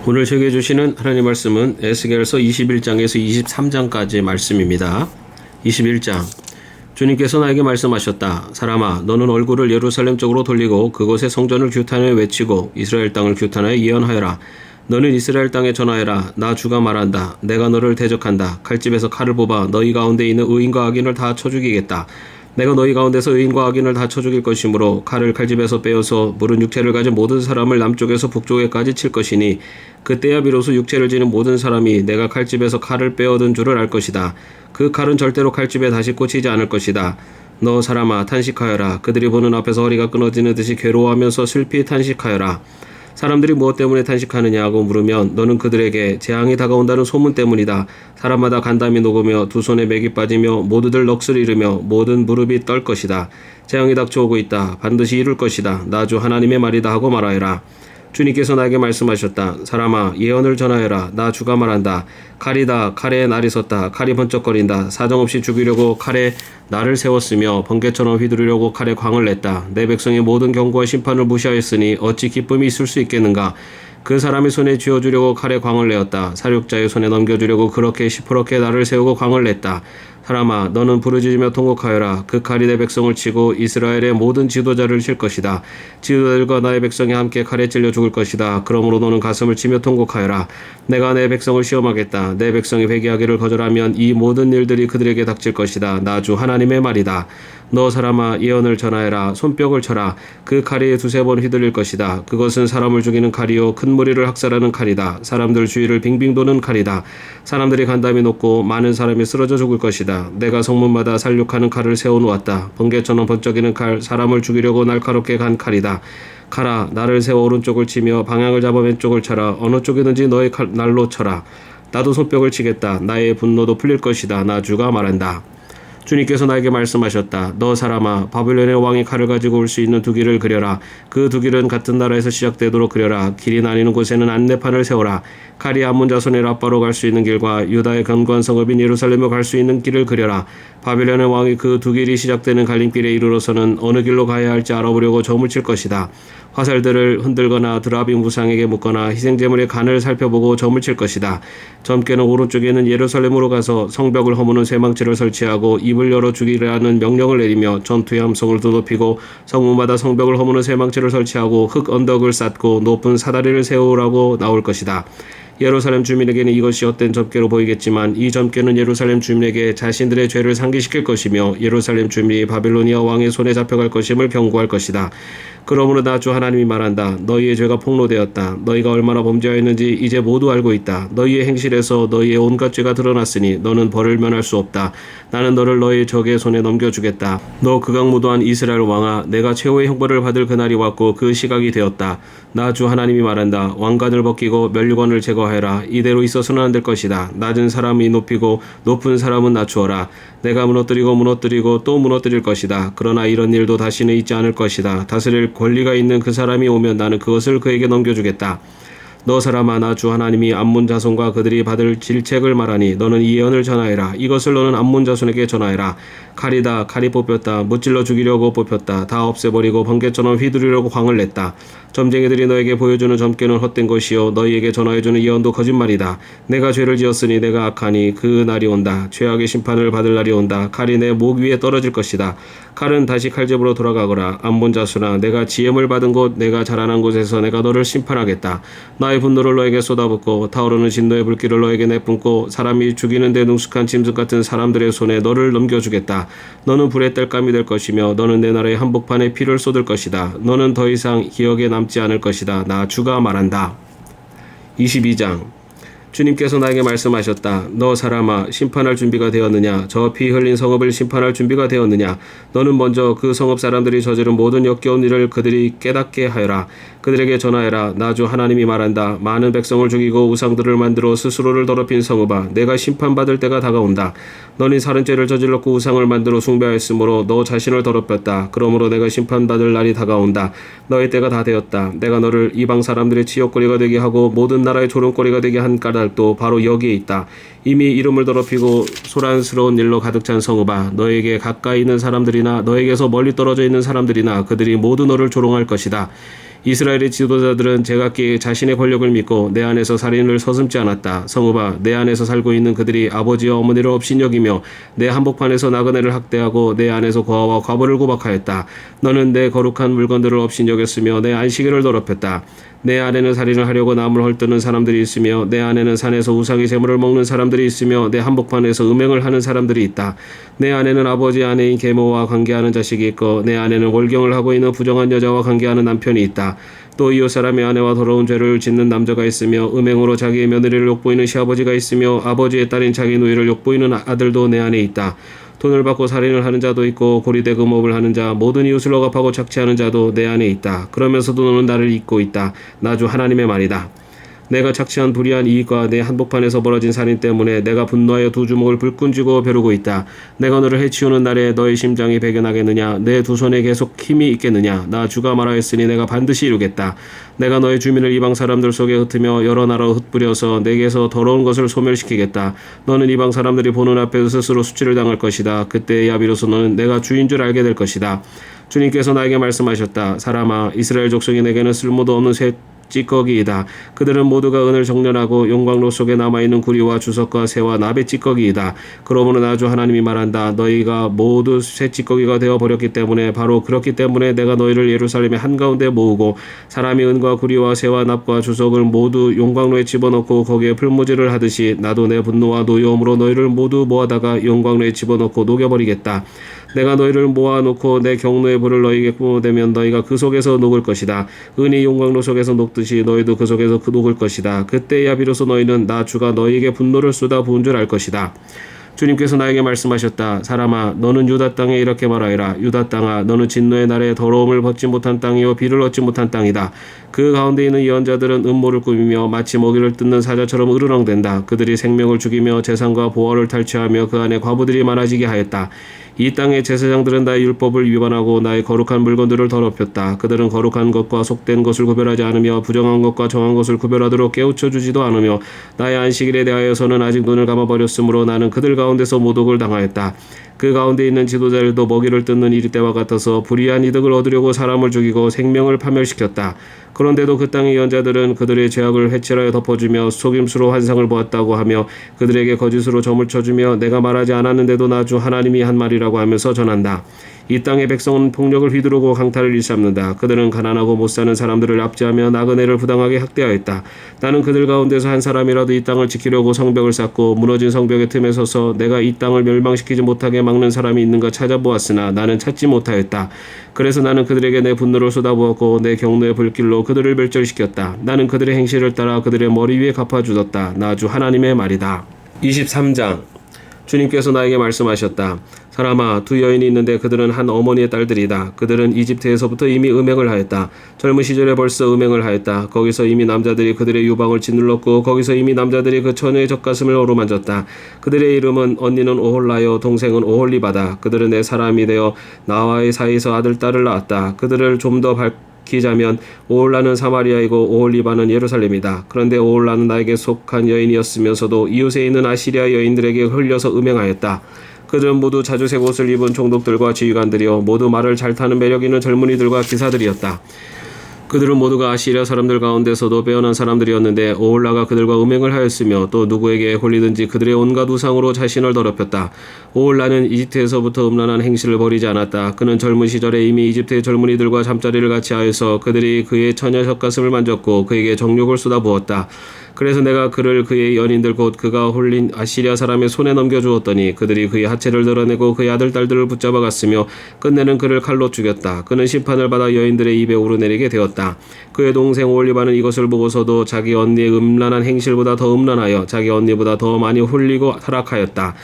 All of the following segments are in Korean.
오늘 제게 주시는 하나님 말씀은 에스겔서 21장에서 23장까지의 말씀입니다. 21장. 주님께서 나에게 말씀하셨다. 사람아, 너는 얼굴을 예루살렘 쪽으로 돌리고 그곳의 성전을 규탄하여 외치고 이스라엘 땅을 규탄하여 예언하여라. 너는 이스라엘 땅에 전하여라. 나 주가 말한다. 내가 너를 대적한다. 칼집에서 칼을 뽑아 너희 가운데 있는 의인과 악인을 다 쳐 죽이겠다. 내가 너희 가운데서 의인과 악인을 다 쳐 죽일 것이므로 칼을 칼집에서 빼어서 무른 육체를 가진 모든 사람을 남쪽에서 북쪽에까지 칠 것이니 그때야 비로소 육체를 지는 모든 사람이 내가 칼집에서 칼을 빼어든 줄을 알 것이다. 그 칼은 절대로 칼집에 다시 꽂히지 않을 것이다. 너 사람아, 탄식하여라. 그들이 보는 앞에서 허리가 끊어지는 듯이 괴로워하면서 슬피 탄식하여라. 사람들이 무엇 때문에 탄식하느냐고 물으면 너는 그들에게 재앙이 다가온다는 소문 때문이다. 사람마다 간담이 녹으며 두 손에 맥이 빠지며 모두들 넋을 잃으며 모든 무릎이 떨 것이다. 재앙이 닥쳐오고 있다. 반드시 이룰 것이다. 나 주 하나님의 말이다 하고 말하여라. 주님께서 나에게 말씀하셨다. 사람아, 예언을 전하여라. 나 주가 말한다. 칼이다. 칼에 날이 섰다. 칼이 번쩍거린다. 사정없이 죽이려고 칼에 날을 세웠으며 번개처럼 휘두르려고 칼에 광을 냈다. 내 백성의 모든 경고와 심판을 무시하였으니 어찌 기쁨이 있을 수 있겠는가. 그 사람의 손에 쥐어주려고 칼에 광을 내었다. 사륙자의 손에 넘겨주려고 그렇게 시퍼렇게 날을 세우고 광을 냈다. 사람아, 너는 부르짖으며 통곡하여라. 그 칼이 내 백성을 치고 이스라엘의 모든 지도자를 칠 것이다. 지도자들과 나의 백성이 함께 칼에 찔려 죽을 것이다. 그러므로 너는 가슴을 치며 통곡하여라. 내가 내 백성을 시험하겠다. 내 백성이 회개하기를 거절하면 이 모든 일들이 그들에게 닥칠 것이다. 나 주 하나님의 말이다. 너 사람아, 예언을 전하여라. 손뼉을 쳐라. 그 칼이 두세 번 휘둘릴 것이다. 그것은 사람을 죽이는 칼이요 큰 무리를 학살하는 칼이다. 사람들 주위를 빙빙 도는 칼이다. 사람들이 간담이 높고 많은 사람이 쓰러져 죽을 것이다. 내가 성문마다 살육하는 칼을 세워놓았다. 번개처럼 번쩍이는 칼, 사람을 죽이려고 날카롭게 간 칼이다. 칼아, 나를 세워 오른쪽을 치며 방향을 잡아 왼쪽을 쳐라. 어느 쪽이든지 너의 날로 쳐라. 나도 손뼉을 치겠다. 나의 분노도 풀릴 것이다. 나 주가 말한다. 주님께서 나에게 말씀하셨다. 너 사람아, 바벨론의 왕이 칼을 가지고 올 수 있는 두 길을 그려라. 그 두 길은 같은 나라에서 시작되도록 그려라. 길이 나뉘는 곳에는 안내판을 세워라. 칼이 암몬 자손의 라빠로 갈 수 있는 길과 유다의 견고한 성읍인 예루살렘으로 갈 수 있는 길을 그려라. 바벨론의 왕이 그 두 길이 시작되는 갈림길에 이르러서는 어느 길로 가야 할지 알아보려고 점을 칠 것이다. 화살들을 흔들거나 드라빙 무상에게 묻거나 희생제물의 간을 살펴보고 점을 칠 것이다. 점괘는 오른쪽에는 예루살렘으로 가서 성벽을 허무는 쇠망치를 설치하고 입을 열어 죽이라는 명령을 내리며 전투의 함성을 더높이고 성문마다 성벽을 허무는 쇠망치를 설치하고 흙 언덕을 쌓고 높은 사다리를 세우라고 나올 것이다. 예루살렘 주민에게는 이것이 헛된 점괘로 보이겠지만 이 점괘는 예루살렘 주민에게 자신들의 죄를 상기시킬 것이며 예루살렘 주민이 바빌로니아 왕의 손에 잡혀갈 것임을 경고할 것이다. 그러므로 나 주 하나님이 말한다. 너희의 죄가 폭로되었다. 너희가 얼마나 범죄하였는지 이제 모두 알고 있다. 너희의 행실에서 너희의 온갖 죄가 드러났으니 너는 벌을 면할 수 없다. 나는 너를 너희 적의 손에 넘겨주겠다. 너 극악무도한 이스라엘 왕아, 내가 최후의 형벌을 받을 그날이 왔고 그 시각이 되었다. 나 주 하나님이 말한다. 왕관을 벗기고 면류관을 제거하여라. 이대로 있어서는 안 될 것이다. 낮은 사람이 높이고 높은 사람은 낮추어라. 내가 무너뜨리고 또 무너뜨릴 것이다. 그러나 이런 일도 다시는 있지 않을 것이다. 다스릴 권리가 있는 그 사람이 오면 나는 그것을 그에게 넘겨주겠다. 너 사람아, 나 주 하나님이 암몬 자손과 그들이 받을 질책을 말하니 너는 이 예언을 전하여라. 이것을 너는 암몬 자손에게 전하여라. 칼이다. 칼이 뽑혔다. 무찔러 죽이려고 뽑혔다. 다 없애버리고 번개처럼 휘두르려고 광을 냈다. 점쟁이들이 너에게 보여주는 점괘는 헛된 것이요 너희에게 전하여주는 예언도 거짓말이다. 내가 죄를 지었으니 내가 악하니 그 날이 온다. 죄악의 심판을 받을 날이 온다. 칼이 내 목 위에 떨어질 것이다. 칼은 다시 칼집으로 돌아가거라. 암몬 자손아, 내가 지엠을 받은 곳, 내가 자라난 곳에서 내가 너를 심판하겠다. 나의 분노를 너에게 쏟아붓고 타오르는 진노의 불길을 너에게 내뿜고 사람이 죽이는 데 능숙한 짐승 같은 사람들의 손에 너를 넘겨주겠다. 너는 불의 땔감이 될 것이며 너는 내 나라의 한복판에 피를 쏟을 것이다. 너는 더 이상 기억에 남지 않을 것이다. 나 주가 말한다. 22장. 주님께서 나에게 말씀하셨다. 너 사람아, 심판할 준비가 되었느냐? 저 피 흘린 성읍을 심판할 준비가 되었느냐? 너는 먼저 그 성읍 사람들이 저지른 모든 역겨운 일을 그들이 깨닫게 하여라. 그들에게 전하여라. 나 주 하나님이 말한다. 많은 백성을 죽이고 우상들을 만들어 스스로를 더럽힌 성읍아, 내가 심판받을 때가 다가온다. 너는 살인 죄를 저질렀고 우상을 만들어 숭배하였으므로 너 자신을 더럽혔다. 그러므로 내가 심판받을 날이 다가온다. 너의 때가 다 되었다. 내가 너를 이방 사람들의 치욕거리가 되게 하고 모든 나라의 조롱거리가 되게 한 까닭도 바로 여기에 있다. 이미 이름을 더럽히고 소란스러운 일로 가득 찬 성읍아, 너에게 가까이 있는 사람들이나 너에게서 멀리 떨어져 있는 사람들이나 그들이 모두 너를 조롱할 것이다. 이스라엘의 지도자들은 제각기 자신의 권력을 믿고 내 안에서 살인을 서슴지 않았다. 성읍아, 내 안에서 살고 있는 그들이 아버지와 어머니를 업신여기며 내 한복판에서 나그네를 학대하고 내 안에서 고아와 과부를 구박하였다. 너는 내 거룩한 물건들을 업신여겼으며 내 안식일을 더럽혔다. 내 안에는 살인을 하려고 남을 헐뜯는 사람들이 있으며 내 안에는 산에서 우상의 제물을 먹는 사람들이 있으며 내 한복판에서 음행을 하는 사람들이 있다. 내 안에는 아버지 아내인 계모와 관계하는 자식이 있고 내 안에는 월경을 하고 있는 부정한 여자와 관계하는 남편이 있다. 또 이웃 사람의 아내와 더러운 죄를 짓는 남자가 있으며 음행으로 자기의 며느리를 욕보이는 시아버지가 있으며 아버지의 딸인 자기 누이를 욕보이는 아들도 내 안에 있다. 돈을 받고 살인을 하는 자도 있고 고리대 금업을 하는 자 모든 이웃을 억압하고 착취하는 자도 내 안에 있다. 그러면서도 너는 나를 잊고 있다. 나 주 하나님의 말이다. 내가 착취한 불의한 이익과 내 한복판에서 벌어진 살인 때문에 내가 분노하여 두 주먹을 불끈 쥐고 벼르고 있다. 내가 너를 해치우는 날에 너의 심장이 배견하겠느냐? 내 두 손에 계속 힘이 있겠느냐? 나 주가 말하였으니 내가 반드시 이루겠다. 내가 너의 주민을 이방 사람들 속에 흩으며 여러 나라로 흩뿌려서 내게서 더러운 것을 소멸시키겠다. 너는 이방 사람들이 보는 앞에서 스스로 수치를 당할 것이다. 그때야 비로소 너는 내가 주인 줄 알게 될 것이다. 주님께서 나에게 말씀하셨다. 사람아, 이스라엘 족속이 내게는 쓸모도 없는 새 찌꺼기이다. 그들은 모두가 은을 정렬하고 용광로 속에 남아있는 구리와 주석과 새와 나베 찌꺼기이다. 그러므로 나 주 하나님이 말한다. 너희가 모두 새 찌꺼기가 되어버렸기 때문에 바로 그렇기 때문에 내가 너희를 예루살렘의 한가운데 모으고 사람이 은과 구리와 새와 납과 주석을 모두 용광로에 집어넣고 거기에 풀무질을 하듯이 나도 내 분노와 노여움으로 너희를 모두 모아다가 용광로에 집어넣고 녹여버리겠다. 내가 너희를 모아놓고 내 경노의 불을 너희에게 뿜어대면 너희가 그 속에서 녹을 것이다. 은이 용광로 속에서 녹듯이 너희도 그 속에서 녹을 것이다. 그때야 비로소 너희는 나 주가 너희에게 분노를 쏟아 부은 줄 알 것이다. 주님께서 나에게 말씀하셨다. 사람아, 너는 유다 땅에 이렇게 말하여라. 유다 땅아, 너는 진노의 날에 더러움을 벗지 못한 땅이요 비를 얻지 못한 땅이다. 그 가운데 있는 예언자들은 음모를 꾸미며 마치 먹이를 뜯는 사자처럼 으르렁댄다. 그들이 생명을 죽이며 재산과 보화를 탈취하며 그 안에 과부들이 많아지게 하였다. 이 땅의 제사장들은 나의 율법을 위반하고 나의 거룩한 물건들을 더럽혔다. 그들은 거룩한 것과 속된 것을 구별하지 않으며 부정한 것과 정한 것을 구별하도록 깨우쳐주지도 않으며 나의 안식일에 대하여서는 아직 눈을 감아버렸으므로 나는 그들 가운데서 모독을 당하였다. 그 가운데 있는 지도자들도 먹이를 뜯는 이리 때와 같아서 불의한 이득을 얻으려고 사람을 죽이고 생명을 파멸시켰다. 그런데도 그 땅의 예언자들은 그들의 죄악을 회칠하여 덮어주며 속임수로 환상을 보았다고 하며 그들에게 거짓으로 점을 쳐주며 내가 말하지 않았는데도 나 주 하나님이 한 말이라고 하면서 전한다. 이 땅의 백성은 폭력을 휘두르고 강탈을 일삼는다. 그들은 가난하고 못사는 사람들을 압제하며 나그네를 부당하게 학대하였다. 나는 그들 가운데서 한 사람이라도 이 땅을 지키려고 성벽을 쌓고 무너진 성벽의 틈에 서서 내가 이 땅을 멸망시키지 못하게 막는 사람이 있는가 찾아보았으나 나는 찾지 못하였다. 그래서 나는 그들에게 내 분노를 쏟아부었고 내 경노의 불길로 그들을 멸절시켰다. 나는 그들의 행실을 따라 그들의 머리 위에 갚아주었다. 나 주 하나님의 말이다. 23장. 주님께서 나에게 말씀하셨다. 사람아, 두 여인이 있는데 그들은 한 어머니의 딸들이다. 그들은 이집트에서부터 이미 음행을 하였다. 젊은 시절에 벌써 음행을 하였다. 거기서 이미 남자들이 그들의 유방을 짓눌렀고 거기서 이미 남자들이 그 처녀의 젖가슴을 어루만졌다. 그들의 이름은 언니는 오홀라요 동생은 오홀리바다. 그들은 내 사람이 되어 나와의 사이에서 아들 딸을 낳았다. 그들을 좀 더 기자면 오홀라는 사마리아이고 오홀리바는 예루살렘이다. 그런데 오홀라는 나에게 속한 여인이었으면서도 이웃에 있는 아시리아 여인들에게 흘려서 음행하였다. 그들은 모두 자주색 옷을 입은 총독들과 지휘관들이요 모두 말을 잘 타는 매력 있는 젊은이들과 기사들이었다. 그들은 모두가 아시리아 사람들 가운데서도 빼어난 사람들이었는데 오홀라가 그들과 음행을 하였으며 또 누구에게 홀리든지 그들의 온갖 우상으로 자신을 더럽혔다. 오홀라는 이집트에서부터 음란한 행실을 벌이지 않았다. 그는 젊은 시절에 이미 이집트의 젊은이들과 잠자리를 같이 하여서 그들이 그의 처녀 젖가슴을 만졌고 그에게 정욕을 쏟아부었다. 그래서 내가 그를 그의 연인들 곧 그가 홀린 아시리아 사람의 손에 넘겨주었더니 그들이 그의 하체를 드러내고 그의 아들 딸들을 붙잡아 갔으며 끝내는 그를 칼로 죽였다. 그는 심판을 받아 여인들의 입에 오르내리게 되었다. 그의 동생 오홀리바는 이것을 보고서도 자기 언니의 음란한 행실보다 더 음란하여 자기 언니보다 더 많이 홀리고 타락하였다.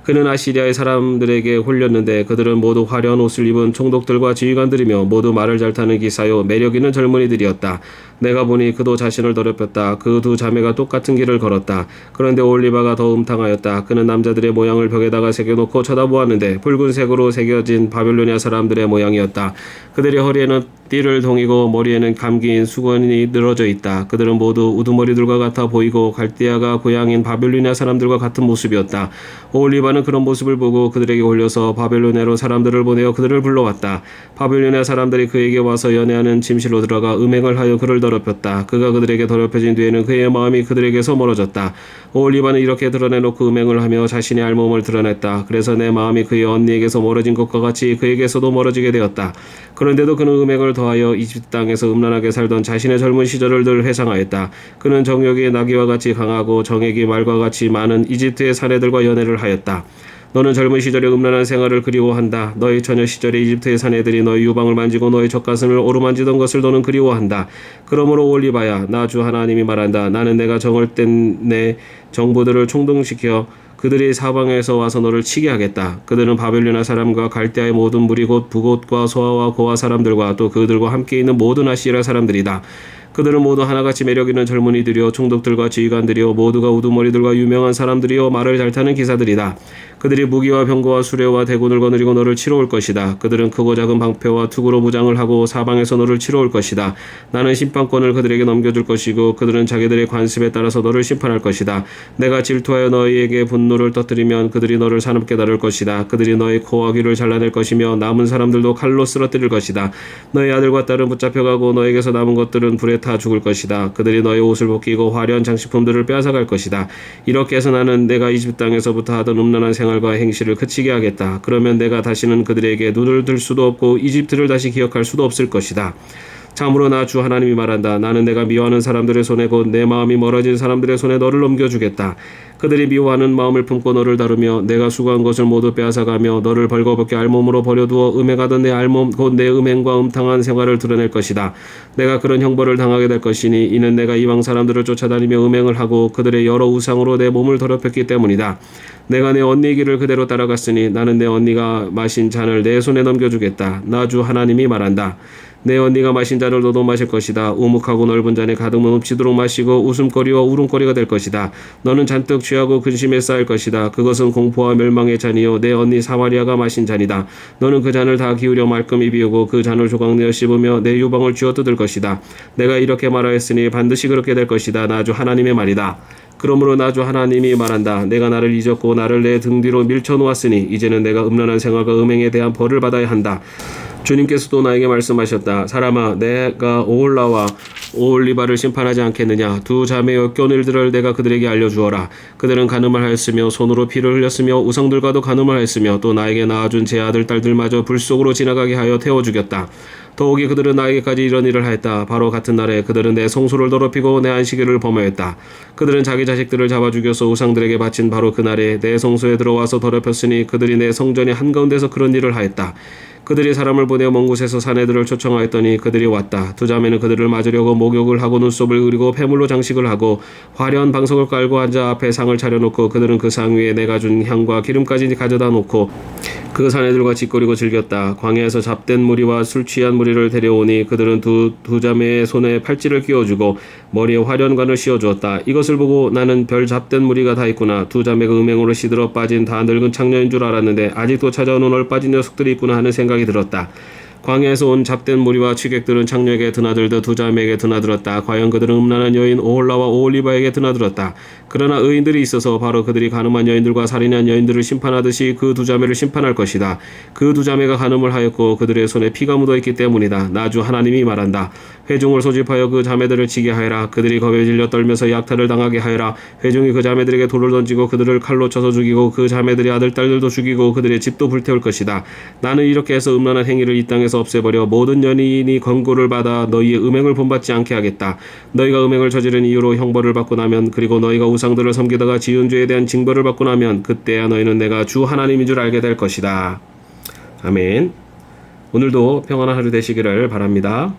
그는 아시리아의 사람들에게 홀렸는데 그들은 모두 화려한 옷을 입은 총독들과 지휘관들이며 모두 말을 잘 타는 기사요 매력 있는 젊은이들이었다. 내가 보니 그도 자신을 더럽혔다. 그 두 자매가 똑같은 길을 걸었다. 그런데 올리바가 더 음탕하였다. 그는 남자들의 모양을 벽에다가 새겨놓고 쳐다보았는데 붉은색으로 새겨진 바빌로니아 사람들의 모양이었다. 그들의 허리에는 띠를 동이고 머리에는 감긴 수건이 늘어져 있다. 그들은 모두 우두머리들과 같아 보이고 갈대아가 고향인 바벨로니아 사람들과 같은 모습이었다. 오홀리바는 그런 모습을 보고 그들에게 올려서 바벨로니아로 사람들을 보내어 그들을 불러왔다. 바벨로니아 사람들이 그에게 와서 연애하는 침실로 들어가 음행을 하여 그를 더럽혔다. 그가 그들에게 더럽혀진 뒤에는 그의 마음이 그들에게서 멀어졌다. 오홀리바는 이렇게 드러내놓고 음행을 하며 자신의 알몸을 드러냈다. 그래서 내 마음이 그의 언니에게서 멀어진 것과 같이 그에게서도 멀어지게 되었다. 그런데도 그는 음행을 더하여 이집트 땅에서 음란하게 살던 자신의 젊은 시절을 늘 회상하였다. 그는 정욕이 나귀와 같이 강하고 정액이 말과 같이 많은 이집트의 사내들과 연애를 하였다. 너는 젊은 시절의 음란한 생활을 그리워한다. 너의 처녀 시절의 이집트의 사내들이 너의 유방을 만지고 너의 젖가슴을 오르만지던 것을 너는 그리워한다. 그러므로 올리바야, 나 주 하나님이 말한다. 나는 내가 정을 뗀 내 정부들을 총동시켜 그들이 사방에서 와서 너를 치게 하겠다. 그들은 바벨로니아 사람과 갈대아의 모든 무리 곧 북옷과 소아와 고아 사람들과 또 그들과 함께 있는 모든 아시라 사람들이다. 그들은 모두 하나같이 매력있는 젊은이들이요 총독들과 지휘관들이요 모두가 우두머리들과 유명한 사람들이요 말을 잘 타는 기사들이다. 그들이 무기와 병거와 수레와 대군을 거느리고 너를 치러 올 것이다. 그들은 크고 작은 방패와 투구로 무장을 하고 사방에서 너를 치러 올 것이다. 나는 심판권을 그들에게 넘겨줄 것이고 그들은 자기들의 관습에 따라서 너를 심판할 것이다. 내가 질투하여 너희에게 분노를 터뜨리면 그들이 너를 사납게 다룰 것이다. 그들이 너의 코와 귀를 잘라낼 것이며 남은 사람들도 칼로 쓰러뜨릴 것이다. 너희 아들과 딸은 붙잡혀가고 너에게서 남은 것들은 불에 타 죽을 것이다. 그들이 너의 옷을 벗기고 화려한 장식품들을 빼앗아갈 것이다. 이렇게 해서 나는 내가 이집트 땅에서부터 하던 음란한 생활과 행실을 그치게 하겠다. 그러면 내가 다시는 그들에게 눈을 들 수도 없고 이집트를 다시 기억할 수도 없을 것이다. 참으로 나 주 하나님이 말한다. 나는 내가 미워하는 사람들의 손에 곧 내 마음이 멀어진 사람들의 손에 너를 넘겨주겠다. 그들이 미워하는 마음을 품고 너를 다루며 내가 수고한 것을 모두 빼앗아가며 너를 벌거벗게 알몸으로 버려두어 음행하던 내 알몸 곧 내 음행과 음탕한 생활을 드러낼 것이다. 내가 그런 형벌을 당하게 될 것이니 이는 내가 이방 사람들을 쫓아다니며 음행을 하고 그들의 여러 우상으로 내 몸을 더럽혔기 때문이다. 내가 내 언니의 길을 그대로 따라갔으니 나는 내 언니가 마신 잔을 내 손에 넘겨주겠다. 나 주 하나님이 말한다. 내 언니가 마신 잔을 너도 마실 것이다. 우묵하고 넓은 잔에 가득 넘치도록 마시고 웃음거리와 울음거리가 될 것이다. 너는 잔뜩 취하고 근심에 쌓일 것이다. 그것은 공포와 멸망의 잔이요 내 언니 사마리아가 마신 잔이다. 너는 그 잔을 다 기울여 말끔히 비우고 그 잔을 조각내어 씹으며 내 유방을 쥐어뜯을 것이다. 내가 이렇게 말하였으니 반드시 그렇게 될 것이다. 나 주 하나님의 말이다. 그러므로 나 주 하나님이 말한다. 내가 나를 잊었고 나를 내 등 뒤로 밀쳐놓았으니 이제는 내가 음란한 생활과 음행에 대한 벌을 받아야 한다. 주님께서도 나에게 말씀하셨다. 사람아, 내가 오홀라와 오홀리바를 심판하지 않겠느냐. 두 자매의 껴늘들을 내가 그들에게 알려주어라. 그들은 간음을 하였으며 손으로 피를 흘렸으며 우상들과도 간음을 하였으며 또 나에게 낳아준 제 아들 딸들마저 불 속으로 지나가게 하여 태워 죽였다. 더욱이 그들은 나에게까지 이런 일을 하였다. 바로 같은 날에 그들은 내 성소를 더럽히고 내 안식일을 범하였다. 그들은 자기 자식들을 잡아 죽여서 우상들에게 바친 바로 그날에 내 성소에 들어와서 더럽혔으니 그들이 내 성전의 한가운데서 그런 일을 하였다. 그들이 사람을 보내어 먼 곳에서 사내들을 초청하였더니 그들이 왔다. 두 자매는 그들을 맞으려고 목욕을 하고 눈썹을 그리고 폐물로 장식을 하고 화려한 방석을 깔고 앉아 앞에 상을 차려놓고 그들은 그 상 위에 내가 준 향과 기름까지 가져다 놓고 그 사내들과 짓거리고 즐겼다. 광야에서 잡된 무리와 술 취한 무리를 데려오니 그들은 두 자매의 손에 팔찌를 끼워주고 머리에 화련관을 씌워주었다. 이것을 보고 나는 별 잡된 무리가 다 있구나. 두 자매가 음행으로 시들어 빠진 다 늙은 창녀인 줄 알았는데 아직도 찾아오는 얼빠진 녀석들이 있구나 하는 생각이 들었다. 광야에서 온 잡된 무리와 취객들은 창녀에게 드나들듯 두 자매에게 드나들었다. 과연 그들은 음란한 여인 오홀라와 오홀리바에게 드나들었다. 그러나 의인들이 있어서 바로 그들이 간음한 여인들과 살인한 여인들을 심판하듯이 그 두 자매를 심판할 것이다. 그 두 자매가 간음을 하였고 그들의 손에 피가 묻어있기 때문이다. 나 주 하나님이 말한다. 회중을 소집하여 그 자매들을 치게 하여라. 그들이 겁에 질려 떨면서 약탈을 당하게 하여라. 회중이 그 자매들에게 돌을 던지고 그들을 칼로 쳐서 죽이고 그 자매들의 아들 딸들도 죽이고 그들의 집도 불태울 것이다. 나는 이렇게 해서 음란한 행위를 이 땅에서 없애버려 모든 연인이 권고를 받아 너희의 음행을 본받지 않게 하겠다. 너희가 음행을 저지른 이유로 형벌을 받고 나면 그리고 너희가 우상들을 섬기다가 지은 죄에 대한 징벌을 받고 나면 그때야 너희는 내가 주 하나님인 줄 알게 될 것이다. 아멘. 오늘도 평안한 하루 되시기를 바랍니다.